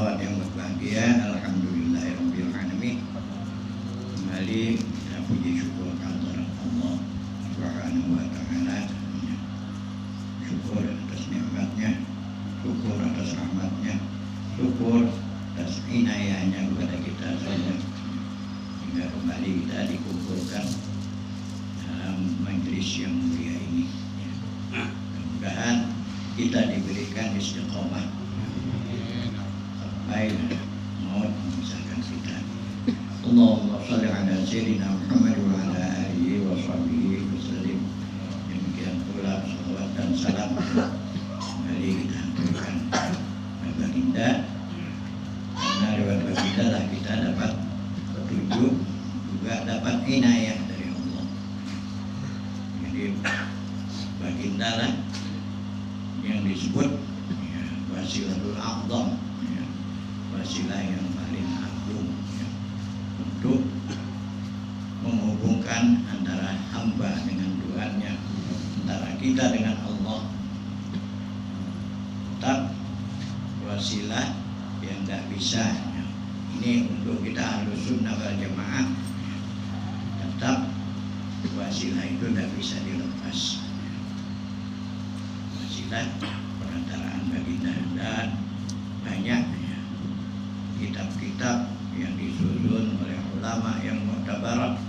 akhwat yang berbahagia, alhamdulillahirabbil alamin. Kembali kita puji syukur kehadirat Allah Subhanahu wa taala. Syukur atas nikmatnya, syukur atas rahmatnya, syukur atas inayahnya kepada kita saja, hingga kembali kita dikumpulkan dalam majelis yang mulia ini. Mudah-mudahan kita diberikan istiqomah sampai maut memisahkan kita. Allahumma shalli ala sayyidina Muhammad wa ala alihi wa sahbihi wasallim. Demikian pula salawat dan salam kembali kita haturkan kepada baginda, karena lewat baginda lah kita dapat petunjuk, juga dapat inayah dari Allah. Jadi baginda lah yang disebut ya, wasilatul a'zam, ya, wasilah yang paling agung, ya, untuk menghubungkan antara hamba dengan Tuhannya, antara kita dengan Allah. Tetap wasilah yang tidak bisa, ya. Ini untuk kita Ahlus Sunnah wal Jamaah, ya. Tetap wasilah itu tidak bisa dilepas. Wasilah perantaraan baginda, dan banyak ya, kitab-kitab yang disusun oleh ulama yang mu'tabarat,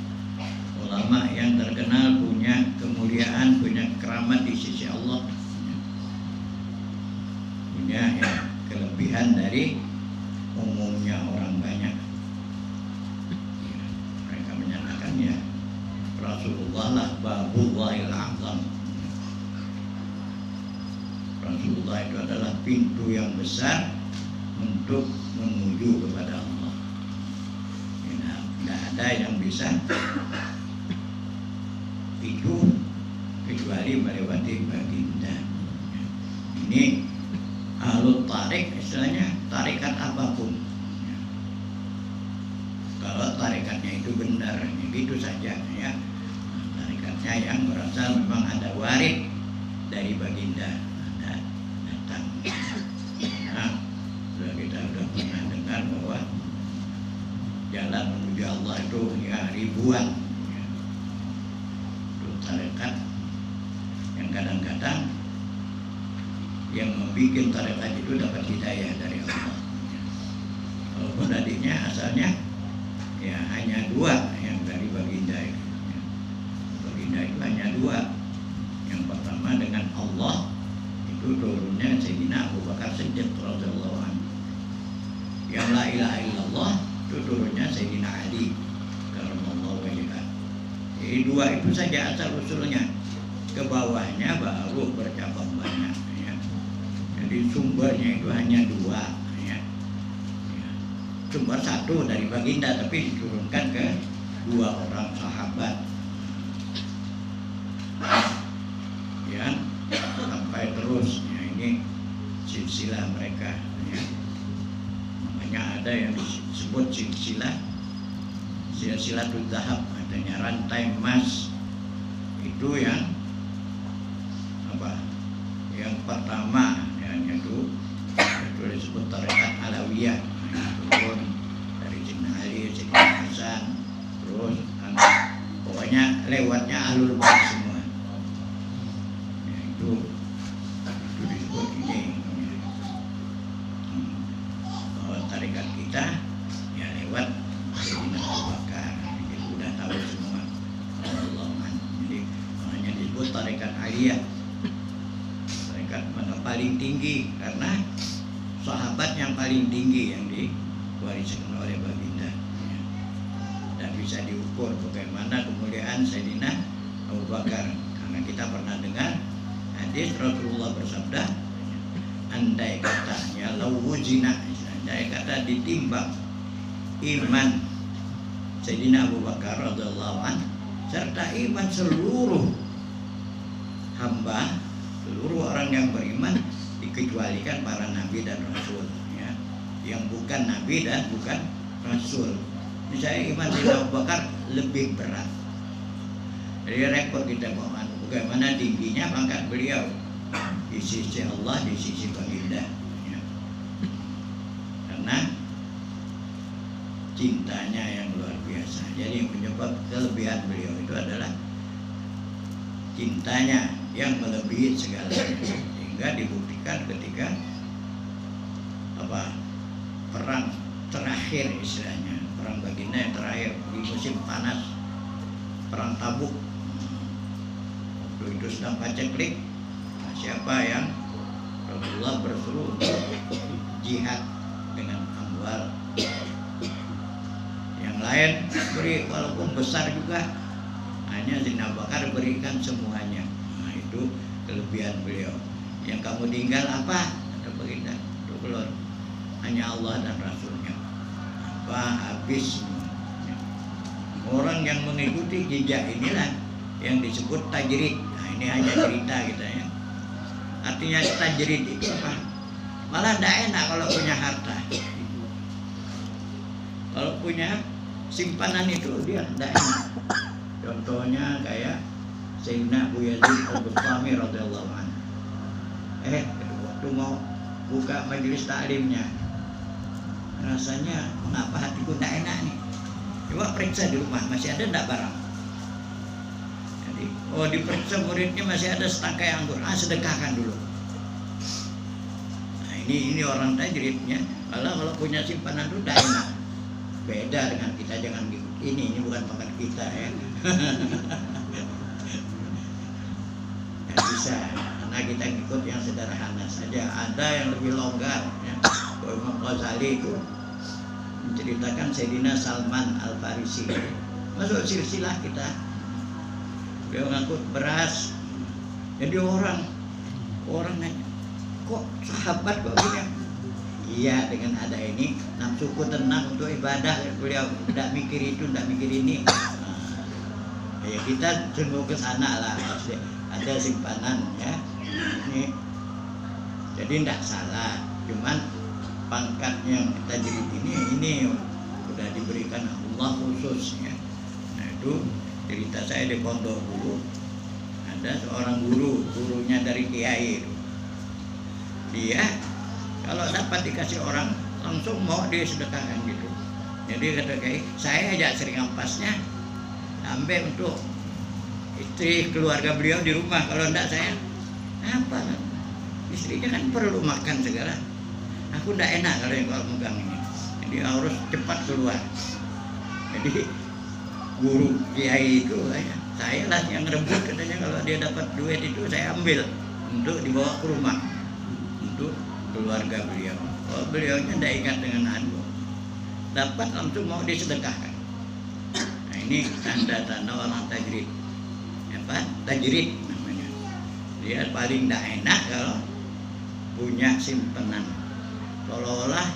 ulama yang terkenal, punya kemuliaan, punya keramat di sisi Allah, punya ya, kelebihan dari umumnya orang banyak. Ya, mereka menyatakan ya Rasulullah lah babullahil a'zam. Rasulullah itu adalah pintu yang besar untuk menuju kepada Allah. Tidak ada yang bisa itu kecuali melewati baginda. Ini ahlul tarik, istilahnya tarikat apapun. Kalau tarikatnya itu benar, begitu saja ya. Tarikatnya yang berasal memang ada warid dari baginda. Kita sudah pernah dengar bahwa jalan menuju Allah itu ya ribuan, ya. Itu tarekat yang kadang-kadang yang membuat tarekat itu dapat hidayah dari Allah. Walaupun tadinya asalnya ya hanya dua yang dari baginda itu. Ya. Baginda itu hanya dua. Yang pertama dengan Allah itu turunnya Sayyidina Abu Bakar Siddiq radhiyallahu anhu. Yang la ilaha illallah itu turunnya Sayyidina Ali karramallahu wajhah. Jadi dua itu saja asal usulnya. Ke bawahnya baru bercabang banyak ya. Jadi sumbernya itu hanya dua ya. Sumber satu dari baginda, tapi diturunkan ke dua orang sahabat ya, sampai terus ya, ini silsilah mereka ya. Ada yang disebut silsilatul zahab, adanya rantai emas. Itu yang apa? Yang pertama ya, itu disebut tarekat Alawiyah, turun dari Sayyidina Ali, Sayyidina Hasan, terus pokoknya lewatnya ahlul bait semua ya, itu disebut ini. Tarekat kita ya lewat Sayyidina Abu Bakar, jadi sudah tahu semua Allah. Jadi makanya disebut tarekat aliyah, tarekat mana paling tinggi, karena sahabat yang paling tinggi yang diwariskan oleh baginda ya. Dan bisa diukur bagaimana kemuliaan Sayyidina Abu Bakar, karena kita pernah dengar hadis Rasulullah bersabda, andai katanya lawuzina, andai kata ditimbang iman Sayyidina Abu Bakar radhiyallahu anhu serta iman seluruh hamba, seluruh orang yang beriman, dikecualikan para nabi dan rasul ya, yang bukan nabi dan bukan rasul. Misalnya iman Sayyidina Abu Bakar lebih berat. Jadi rekor kita bagaimana tingginya pangkat beliau di sisi Allah, di sisi baginda ya. Karena karena cintanya yang luar biasa. Jadi penyebab kelebihan beliau itu adalah cintanya yang melebihi segalanya, sehingga dibuktikan ketika perang terakhir, istilahnya perang Baginda yang terakhir di musim panas, perang Tabuk. Waktu itu sedang paceklik. Nah, siapa yang Rasulullah bersuruh jihad dengan amwal, yang lain beri walaupun besar juga, hanya Sayyidina Abu Bakar berikan semuanya. Nah, itu kelebihan beliau. Yang kamu tinggal apa? Kata Baginda, Rasulullah, hanya Allah dan Rasulnya. Apa habis semuanya. Orang yang mengikuti jejak inilah yang disebut tajrid. Nah, ini hanya cerita kita ya. Artinya tajrid itu apa? Malah tidak enak kalau punya harta. Kalau punya simpanan itu dia tidak enak. Contohnya kayak Sayyidina Abu Yazid Al-Bustami radhiyallahu anhu. Waktu mau buka majelis taklimnya, rasanya mengapa hatiku tidak enak nih. Coba periksa di rumah masih ada tidak barang. Jadi, diperiksa muridnya masih ada setangkai anggur. Sedekahkan dulu. Nah, ini orang tajridnya. Kalau punya simpanan itu tidak enak. Beda dengan kita, jangan gitu. Ini bukan makan kita ya. Ya bisa, karena kita ikut yang sederhana saja. Ada yang lebih longgar ya. Imam Ghazali itu menceritakan Sayyidina Salman Al-Farisi masuk silsilah kita. Dia ngangkut beras. Jadi orang nanya, kok sahabat kok gini? Iya, dengan ada ini nafsuku tenang untuk ibadah. Beliau tidak mikir itu, tidak mikir ini. Nah, ya kita tunggu ke sana lah. Ada simpanan ya. Ini jadi tidak salah. Cuman pangkat yang kita jadi ini sudah diberikan Allah khusus ya. Nah, itu cerita saya di pondok dulu. Ada seorang gurunya dari kiai itu. Dia kalau dapat dikasih orang langsung mau disedekahkan gitu. Jadi kata kiai, saya aja sering ampasnya sampai untuk istri keluarga beliau di rumah. Kalau enggak saya apa? Istrinya kan perlu makan segala. Aku tidak enak kalau yang kalau megang ini. Jadi harus cepat keluar. Jadi guru kiai itu saya lah yang rebut, katanya kalau dia dapat duit itu saya ambil untuk dibawa ke rumah untuk keluarga beliau. Oh, beliaunya tidak ingat dengan anu, dapat langsung mau disedekahkan. Nah, ini tanda-tanda orang tajrid. Apa? Tajrid namanya. Dia paling tidak enak kalau punya simpanan. Seolah-olah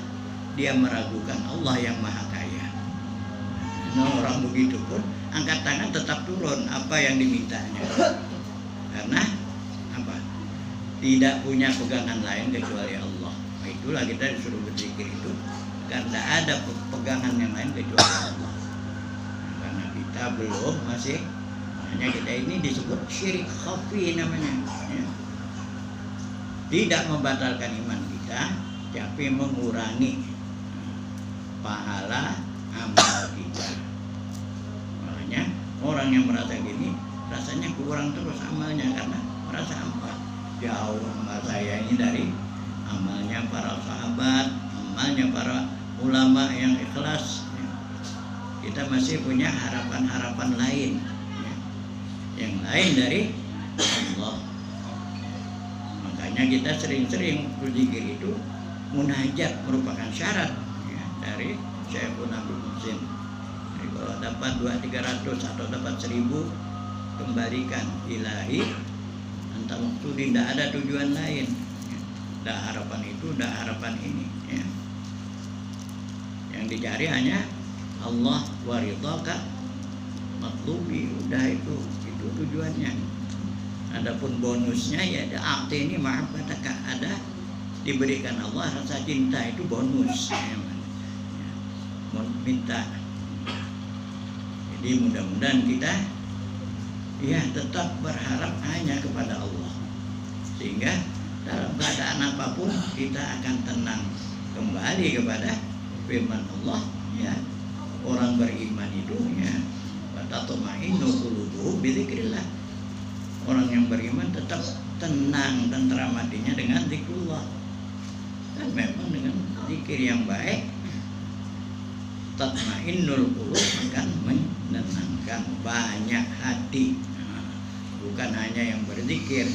dia meragukan Allah yang Maha Kaya. Nah, orang begitu pun angkat tangan tetap turun apa yang dimintanya. Karena apa? Tidak punya pegangan lain kecuali Allah. Nah, itulah kita disuruh berzikir itu karena ada pegangan yang lain kecuali Allah. Karena kita belum masih, hanya kita ini disebut syirik khafi namanya ya. Tidak membatalkan iman kita, tapi mengurangi pahala amal kita. Makanya orang yang merasa gini rasanya kurang terus amalnya karena merasa jauh amal saya ini dari amalnya para sahabat, amalnya para ulama yang ikhlas. Kita masih punya harapan-harapan lain yang lain dari Allah. Makanya kita sering-sering berzikir itu munajat merupakan syarat ya, dari Syekhul Nabi Muhsin. Jadi kalau dapat 200-300 atau dapat 1000 kembalikan ilahi anta maksudin, tidak ada tujuan lain ya. Tidak harapan itu, tidak harapan ini ya. Yang dicari hanya Allah wa ridhaka matlubi, udah itu tujuannya. Adapun bonusnya ya ada akte ini ma'abataka, ada diberikan Allah rasa cinta, itu bonus ya. Minta. Jadi mudah-mudahan kita ya tetap berharap hanya kepada Allah, sehingga dalam keadaan apapun kita akan tenang kembali kepada firman Allah, ya, orang beriman itu ya tatma'innu qulubuhum bidzikrillah. Orang yang beriman tetap tenang dan tentram hatinya dengan zikrullah. Dan memang dengan zikir yang baik tatma'innul qulub akan menenangkan banyak hati. Bukan hanya yang berzikir,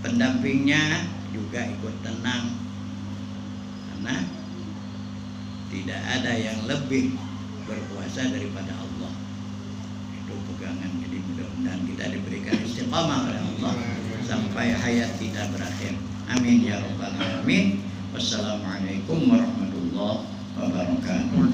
pendampingnya juga ikut tenang, karena tidak ada yang lebih berkuasa daripada Allah. Itu pegangan. Jadi mudah-mudahan kita diberikan istiqamah oleh Allah sampai hayat kita berakhir. Amin ya rabbal alamin. Wassalamualaikum warahmatullahi wabarakatuh.